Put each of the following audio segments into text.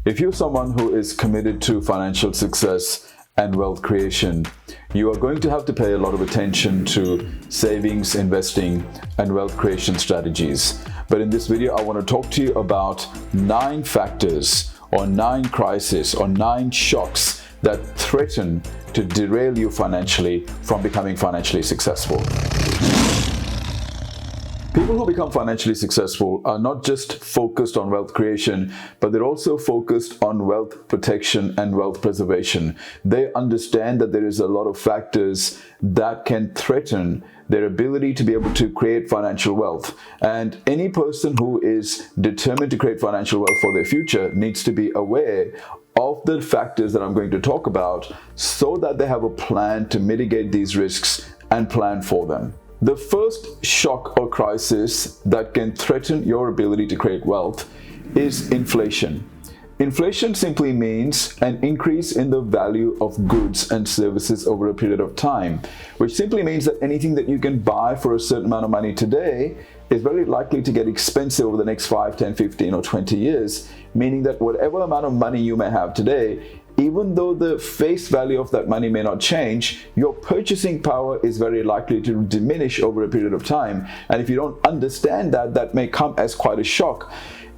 If you're someone who is committed to financial success and wealth creation, you are going to have to pay a lot of attention to savings, investing, and wealth creation strategies. But in this video, I want to talk to you about 9 factors or 9 crises or 9 shocks that threaten to derail you financially from becoming financially successful. People who become financially successful are not just focused on wealth creation, but they're also focused on wealth protection and wealth preservation. They understand that there is a lot of factors that can threaten their ability to be able to create financial wealth. And any person who is determined to create financial wealth for their future needs to be aware of the factors that I'm going to talk about so that they have a plan to mitigate these risks and plan for them. The first shock or crisis that can threaten your ability to create wealth is inflation. Inflation simply means an increase in the value of goods and services over a period of time, which simply means that anything that you can buy for a certain amount of money today is very likely to get expensive over the next 5, 10, 15, or 20 years, meaning that whatever amount of money you may have today, even though the face value of that money may not change, your purchasing power is very likely to diminish over a period of time. And if you don't understand that, that may come as quite a shock.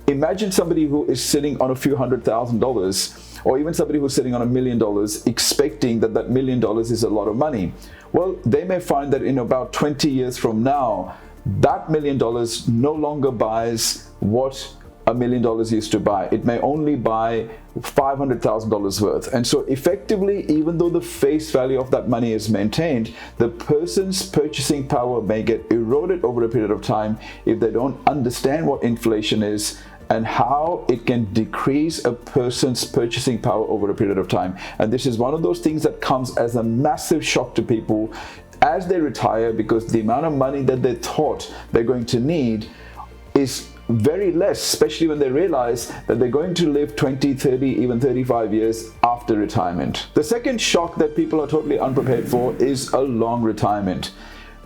Imagine somebody who is sitting on a few $100,000, or even somebody who's sitting on $1 million, expecting that $1 million is a lot of money. Well, they may find that in about 20 years from now, that $1 million no longer buys what $1 million used to buy. It may only buy $500,000 worth. And so effectively, even though the face value of that money is maintained, the person's purchasing power may get eroded over a period of time if they don't understand what inflation is and how it can decrease a person's purchasing power over a period of time. And this is one of those things that comes as a massive shock to people as they retire, because the amount of money that they thought they're going to need is very less, especially when they realize that they're going to live 20, 30, even 35 years after retirement. The second shock that people are totally unprepared for is a long retirement.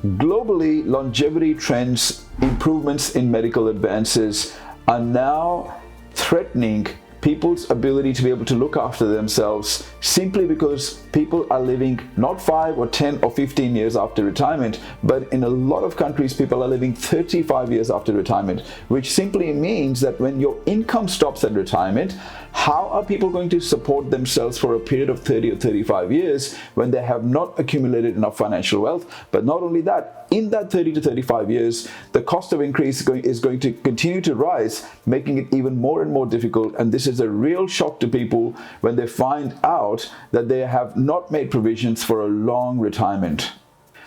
Globally, longevity trends, improvements in medical advances are now threatening people's ability to be able to look after themselves, simply because people are living not 5 or 10 or 15 years after retirement, but in a lot of countries, people are living 35 years after retirement, which simply means that when your income stops at retirement, how are people going to support themselves for a period of 30 or 35 years when they have not accumulated enough financial wealth? But not only that, in that 30 to 35 years, the cost of increase is going to continue to rise, making it even more and more difficult. And this is a real shock to people when they find out that they have not made provisions for a long retirement.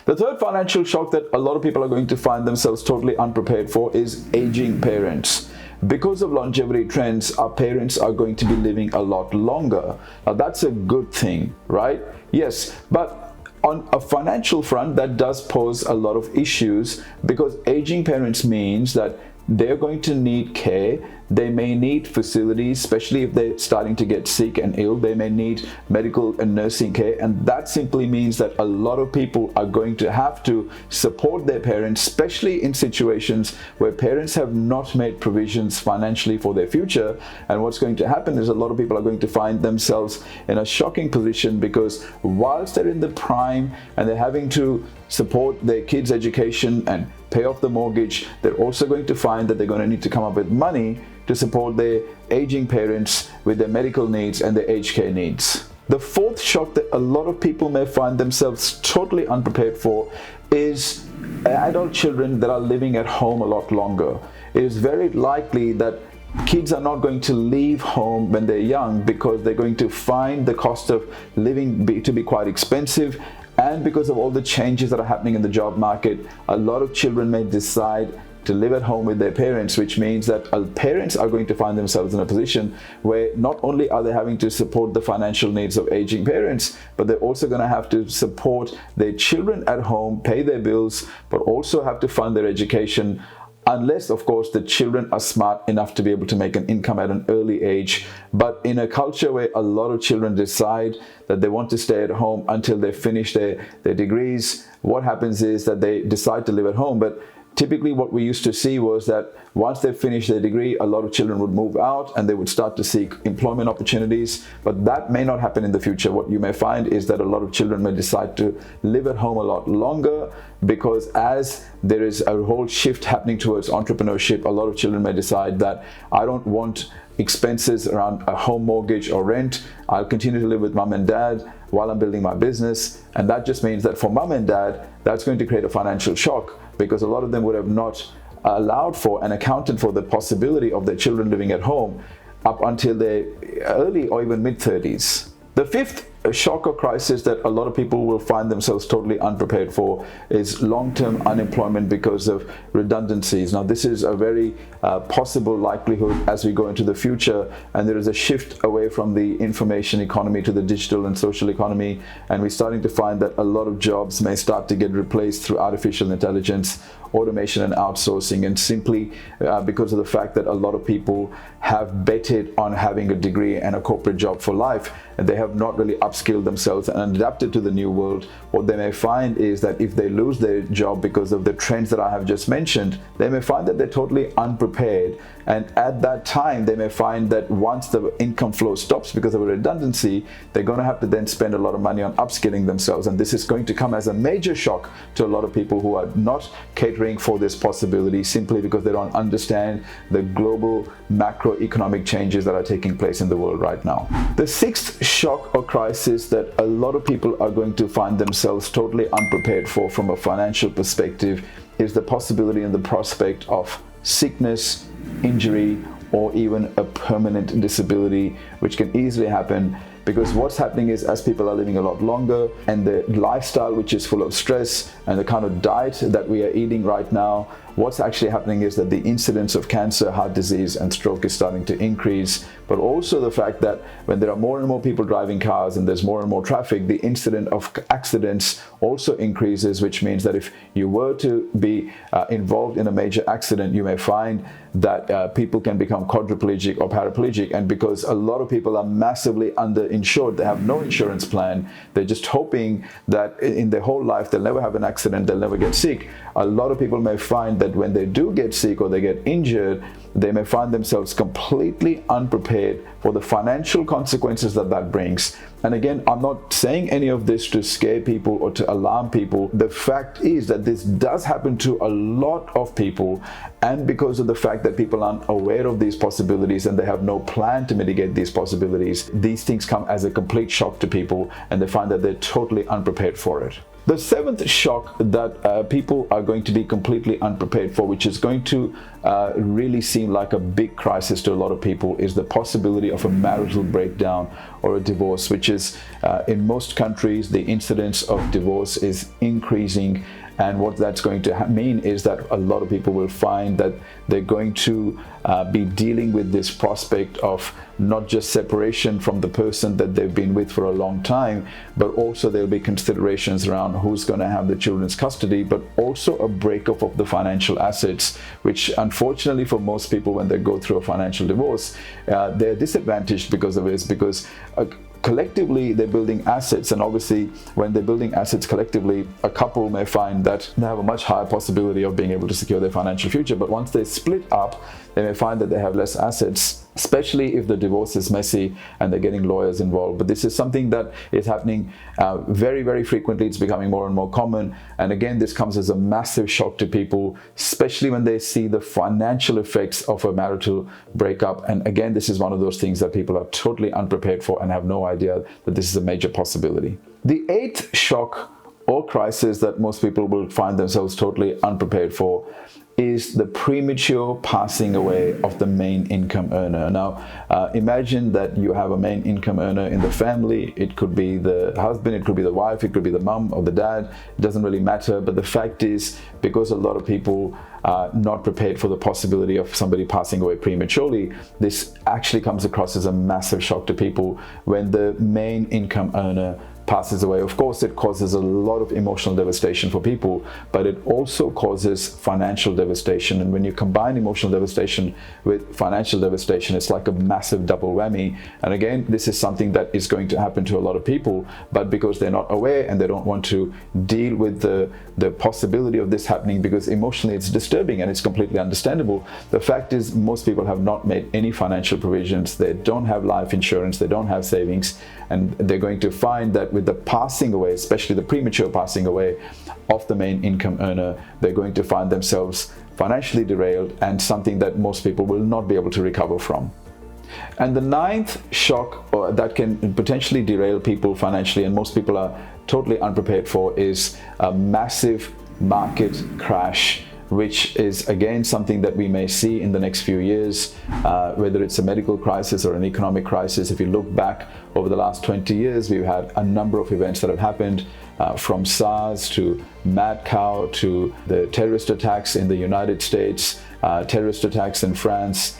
The third financial shock that a lot of people are going to find themselves totally unprepared for is aging parents. Because of longevity trends, our parents are going to be living a lot longer. Now, that's a good thing, right? Yes, but on a financial front, that does pose a lot of issues, because aging parents means that they're going to need care. They may need facilities, especially if they're starting to get sick and ill. They may need medical and nursing care. And that simply means that a lot of people are going to have to support their parents, especially in situations where parents have not made provisions financially for their future. And what's going to happen is a lot of people are going to find themselves in a shocking position, because whilst they're in the prime and they're having to support their kids' education and pay off the mortgage, they're also going to find that they're going to need to come up with money to support their aging parents with their medical needs and their aged care needs. The fourth shock that a lot of people may find themselves totally unprepared for is adult children that are living at home a lot longer. It is very likely that kids are not going to leave home when they're young, because they're going to find the cost of living to be quite expensive. And because of all the changes that are happening in the job market, a lot of children may decide to live at home with their parents, which means that parents are going to find themselves in a position where not only are they having to support the financial needs of aging parents, but they're also going to have to support their children at home, pay their bills, but also have to fund their education, unless, of course, the children are smart enough to be able to make an income at an early age. But in a culture where a lot of children decide that they want to stay at home until they finish their degrees, what happens is that they decide to live at home. But typically what we used to see was that once they finished their degree, a lot of children would move out and they would start to seek employment opportunities. But that may not happen in the future. What you may find is that a lot of children may decide to live at home a lot longer, because as there is a whole shift happening towards entrepreneurship, a lot of children may decide that I don't want expenses around a home mortgage or rent. I'll continue to live with mom and dad while I'm building my business. And that just means that for mom and dad, that's going to create a financial shock, because a lot of them would have not allowed for and accounted for the possibility of their children living at home up until their early or even mid-30s. The fifth shock or crisis that a lot of people will find themselves totally unprepared for is long-term unemployment because of redundancies. Now, this is a very possible likelihood as we go into the future, and there is a shift away from the information economy to the digital and social economy, and we're starting to find that a lot of jobs may start to get replaced through artificial intelligence, automation and outsourcing, and simply because of the fact that a lot of people have betted on having a degree and a corporate job for life, and they have not really upskilled themselves and adapted to the new world. What they may find is that if they lose their job because of the trends that I have just mentioned, they may find that they're totally unprepared. And at that time, they may find that once the income flow stops because of a redundancy, they're going to have to then spend a lot of money on upskilling themselves. And this is going to come as a major shock to a lot of people who are not catering for this possibility, simply because they don't understand the global macroeconomic changes that are taking place in the world right now. The sixth shock or crisis that a lot of people are going to find themselves totally unprepared for from a financial perspective is the possibility and the prospect of sickness, injury, or even a permanent disability, which can easily happen. Because what's happening is, as people are living a lot longer, and the lifestyle which is full of stress, and the kind of diet that we are eating right now, what's actually happening is that the incidence of cancer, heart disease, and stroke is starting to increase. But also the fact that when there are more and more people driving cars and there's more and more traffic, the incidence of accidents also increases, which means that if you were to be involved in a major accident, you may find that people can become quadriplegic or paraplegic. And because a lot of people are massively underinsured, they have no insurance plan, they're just hoping that in their whole life they'll never have an accident, they'll never get sick. A lot of people may find that when they do get sick or they get injured, they may find themselves completely unprepared for the financial consequences that that brings. And again, I'm not saying any of this to scare people or to alarm people. The fact is that this does happen to a lot of people, and because of the fact that people aren't aware of these possibilities and they have no plan to mitigate these possibilities, these things come as a complete shock to people, and they find that they're totally unprepared for it. The seventh shock that people are going to be completely unprepared for, which is going to really seem like a big crisis to a lot of people, is the possibility of a marital breakdown or a divorce, which is in most countries, the incidence of divorce is increasing. And what that's going to mean is that a lot of people will find that they're going to be dealing with this prospect of not just separation from the person that they've been with for a long time, but also there'll be considerations around who's going to have the children's custody, but also a breakup of the financial assets, which unfortunately for most people, when they go through a financial divorce, they're disadvantaged because of this, because collectively they're building assets, and obviously when they're building assets collectively, a couple may find that they have a much higher possibility of being able to secure their financial future. But once they split up, they may find that they have less assets, especially if the divorce is messy and they're getting lawyers involved. But this is something that is happening very, very frequently. It's becoming more and more common. And again, this comes as a massive shock to people, especially when they see the financial effects of a marital breakup. And again, this is one of those things that people are totally unprepared for and have no idea that this is a major possibility. The eighth shock or crisis that most people will find themselves totally unprepared for is the premature passing away of the main income earner. Now, imagine that you have a main income earner in the family. It could be the husband, it could be the wife, it could be the mum or the dad. It doesn't really matter. But the fact is, because a lot of people are not prepared for the possibility of somebody passing away prematurely, this actually comes across as a massive shock to people when the main income earner passes away, of course, it causes a lot of emotional devastation for people, but it also causes financial devastation. And when you combine emotional devastation with financial devastation, it's like a massive double whammy. And again, this is something that is going to happen to a lot of people, but because they're not aware and they don't want to deal with the possibility of this happening, because emotionally it's disturbing and it's completely understandable. The fact is, most people have not made any financial provisions. They don't have life insurance, they don't have savings, and they're going to find that with the passing away, especially the premature passing away of the main income earner, they're going to find themselves financially derailed, and something that most people will not be able to recover from. And the ninth shock that can potentially derail people financially, and most people are totally unprepared for, is a massive market crash, which is again something that we may see in the next few years, whether it's a medical crisis or an economic crisis. If you look back over the last 20 years, we've had a number of events that have happened, from SARS to mad cow to the terrorist attacks in the United States, terrorist attacks in France.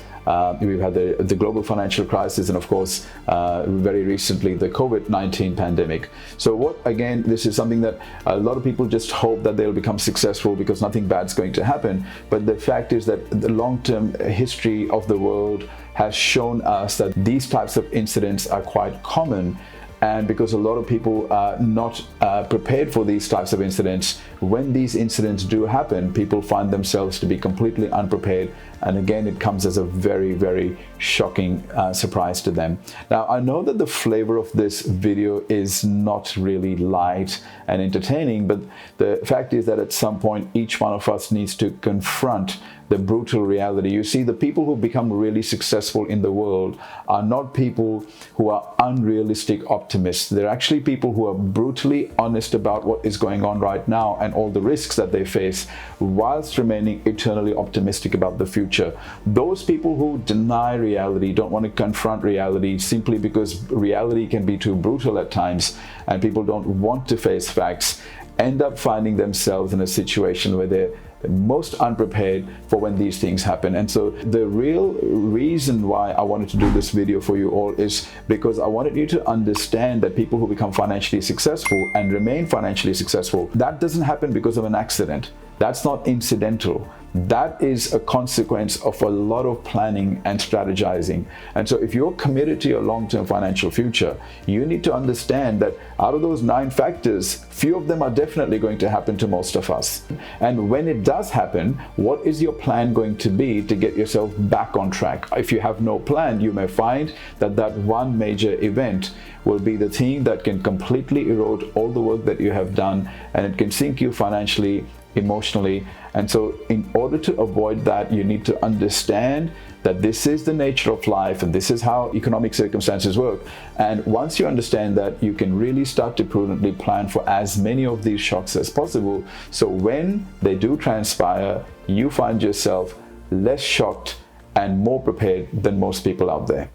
We've had the global financial crisis, and of course, very recently, the COVID-19 pandemic. So again, this is something that a lot of people just hope that they'll become successful because nothing bad's going to happen. But the fact is that the long-term history of the world has shown us that these types of incidents are quite common. And because a lot of people are not prepared for these types of incidents, when these incidents do happen, people find themselves to be completely unprepared. And again, it comes as a very, very shocking surprise to them. Now, I know that the flavor of this video is not really light and entertaining, but the fact is that at some point, each one of us needs to confront the brutal reality. You see, the people who become really successful in the world are not people who are unrealistic optimists. They're actually people who are brutally honest about what is going on right now and all the risks that they face, whilst remaining eternally optimistic about the future. Those people who deny reality, don't want to confront reality simply because reality can be too brutal at times and people don't want to face facts, end up finding themselves in a situation where they're most unprepared for when these things happen. And so the real reason why I wanted to do this video for you all is because I wanted you to understand that people who become financially successful and remain financially successful, that doesn't happen because of an accident. That's not incidental. That is a consequence of a lot of planning and strategizing. And so if you're committed to your long-term financial future, you need to understand that out of those 9 factors, few of them are definitely going to happen to most of us. And when it does happen, what is your plan going to be to get yourself back on track? If you have no plan, you may find that that one major event will be the thing that can completely erode all the work that you have done, and it can sink you financially, emotionally. And so in order to avoid that, you need to understand that this is the nature of life and this is how economic circumstances work. And once you understand that, you can really start to prudently plan for as many of these shocks as possible. So when they do transpire, you find yourself less shocked and more prepared than most people out there.